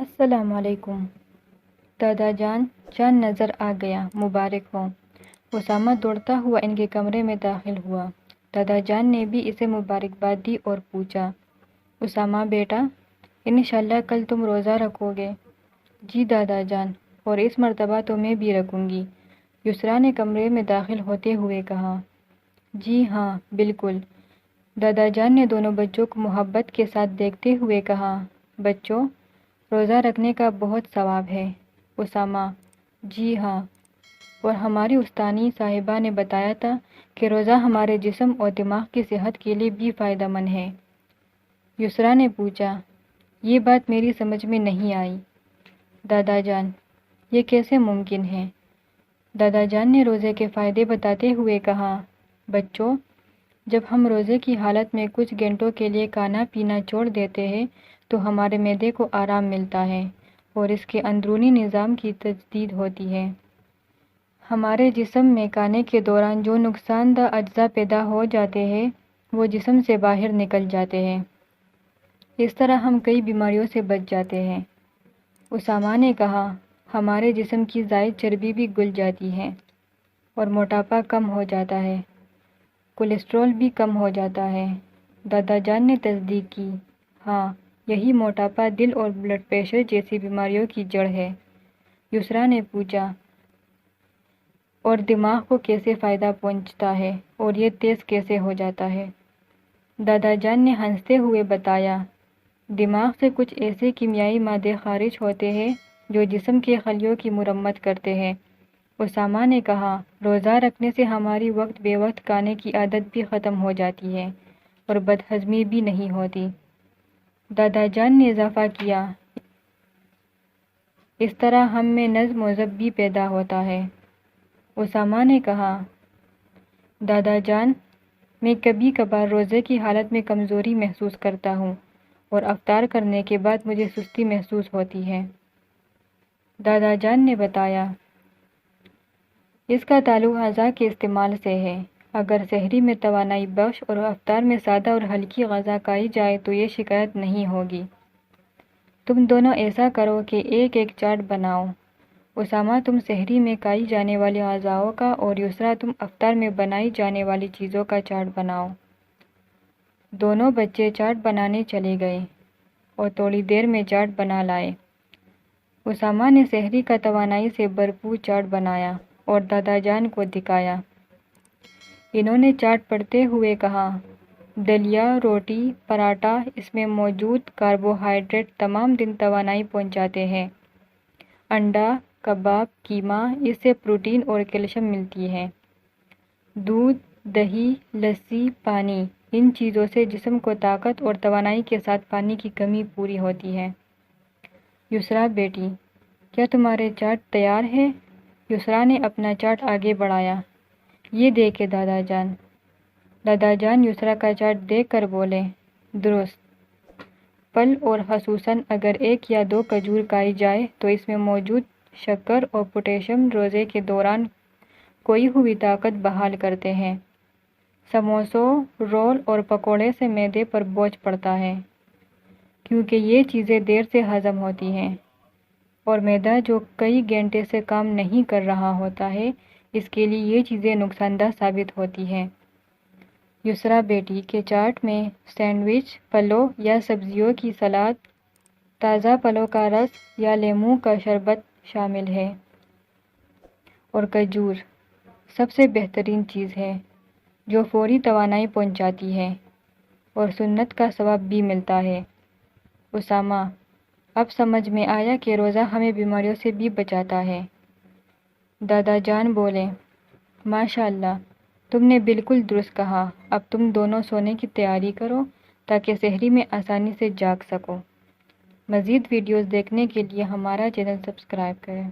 السلام علیکم۔ دادا جان چاند نظر آ گیا، مبارک ہو۔ اسامہ دوڑتا ہوا ان کے کمرے میں داخل ہوا۔ دادا جان نے بھی اسے مبارکباد دی اور پوچھا، اسامہ بیٹا، انشاءاللہ کل تم روزہ رکھو گے؟ جی دادا جان، اور اس مرتبہ تو میں بھی رکھوں گی، یسریٰ نے کمرے میں داخل ہوتے ہوئے کہا۔ جی ہاں بالکل، دادا جان نے دونوں بچوں کو محبت کے ساتھ دیکھتے ہوئے کہا۔ بچوں، روزہ رکھنے کا بہت ثواب ہے۔ اسامہ: جی ہاں، اور ہماری استانی صاحبہ نے بتایا تھا کہ روزہ ہمارے جسم اور دماغ کی صحت کے لیے بھی فائدہ مند ہے۔ یسریٰ نے پوچھا، یہ بات میری سمجھ میں نہیں آئی۔ دادا جان: یہ کیسے ممکن ہے؟ دادا جان نے روزے کے فائدے بتاتے ہوئے کہا۔ بچوں، جب ہم روزے کی حالت میں کچھ گھنٹوں کے لیے کھانا پینا چھوڑ دیتے ہیں تو ہمارے معدے کو آرام ملتا ہے اور اس کے اندرونی نظام کی تجدید ہوتی ہے۔ ہمارے جسم میں کھانے کے دوران جو نقصان دہ اجزاء پیدا ہو جاتے ہیں وہ جسم سے باہر نکل جاتے ہیں۔ اس طرح ہم کئی بیماریوں سے بچ جاتے ہیں۔ اسامہ نے کہا، ہمارے جسم کی زائد چربی بھی گل جاتی ہے اور موٹاپا کم ہو جاتا ہے، کولیسٹرول بھی کم ہو جاتا ہے۔ دادا جان نے تصدیق کی، ہاں، یہی موٹاپا دل اور بلڈ پریشر جیسی بیماریوں کی جڑ ہے۔ یسریٰ نے پوچھا، اور دماغ کو کیسے فائدہ پہنچتا ہے اور یہ تیز کیسے ہو جاتا ہے؟ دادا جان نے ہنستے ہوئے بتایا، دماغ سے کچھ ایسے کیمیائی مادے خارج ہوتے ہیں جو جسم کے خلیوں کی مرمت کرتے ہیں۔ اسامہ نے کہا، روزہ رکھنے سے ہماری وقت بے وقت کھانے کی عادت بھی ختم ہو جاتی ہے اور بد ہضمی بھی نہیں ہوتی۔ دادا جان نے اضافہ کیا، اس طرح ہم میں نظم و ضبط بھی پیدا ہوتا ہے۔ اسامہ نے کہا، دادا جان، میں کبھی کبھار روزے کی حالت میں کمزوری محسوس کرتا ہوں اور افطار کرنے کے بعد مجھے سستی محسوس ہوتی ہے۔ دادا جان نے بتایا، اس کا تعلق غذا کے استعمال سے ہے۔ اگر سحری میں توانائی بخش اور افطار میں سادہ اور ہلکی غذا کھائی جائے تو یہ شکایت نہیں ہوگی۔ تم دونوں ایسا کرو کہ ایک ایک چارٹ بناؤ، اسامہ تم سحری میں کھائی جانے والی غذاؤں کا اور یسریٰ تم افطار میں بنائی جانے والی چیزوں کا چارٹ بناؤ۔ دونوں بچے چارٹ بنانے چلے گئے اور تھوڑی دیر میں چارٹ بنا لائے۔ اسامہ نے سحری کا توانائی سے بھرپور چارٹ بنایا اور دادا جان کو دکھایا۔ انہوں نے چارٹ پڑھتے ہوئے کہا، دلیا، روٹی، پراٹھا، اس میں موجود کاربوہائیڈریٹ تمام دن توانائی پہنچاتے ہیں۔ انڈا، کباب، قیمہ، اس سے پروٹین اور کیلشیم ملتی ہے۔ دودھ، دہی، لسی، پانی، ان چیزوں سے جسم کو طاقت اور توانائی کے ساتھ پانی کی کمی پوری ہوتی ہے۔ یسریٰ بیٹی، کیا تمہارے چارٹ تیار ہے؟ یسریٰ نے اپنا چارٹ آگے بڑھایا۔ یہ دیکھیں دادا جان۔ دادا جان یسریٰ کا چارٹ دیکھ کر بولے، درست۔ پھل اور خصوصاً اگر ایک یا دو کھجور کھائی جائے تو اس میں موجود شکر اور پوٹاشیم روزے کے دوران کھوئی ہوئی طاقت بحال کرتے ہیں۔ سموسوں، رول اور پکوڑے سے معدے پر بوجھ پڑتا ہے کیونکہ یہ چیزیں دیر سے ہضم ہوتی ہیں اور معدہ جو کئی گھنٹے سے کام نہیں کر رہا ہوتا ہے، اس کے لیے یہ چیزیں نقصان دہ ثابت ہوتی ہیں۔ یسریٰ بیٹی کے چارٹ میں سینڈوچ، پھلوں یا سبزیوں کی سلاد، تازہ پھلوں کا رس یا لیموں کا شربت شامل ہے اور کھجور سب سے بہترین چیز ہے جو فوری توانائی پہنچاتی ہے اور سنت کا ثواب بھی ملتا ہے۔ اسامہ: اب سمجھ میں آیا کہ روزہ ہمیں بیماریوں سے بھی بچاتا ہے۔ دادا جان بولے، ماشاء اللہ، تم نے بالکل درست کہا۔ اب تم دونوں سونے کی تیاری کرو تاکہ سحری میں آسانی سے جاگ سکو۔ مزید ویڈیوز دیکھنے کے لیے ہمارا چینل سبسکرائب کریں۔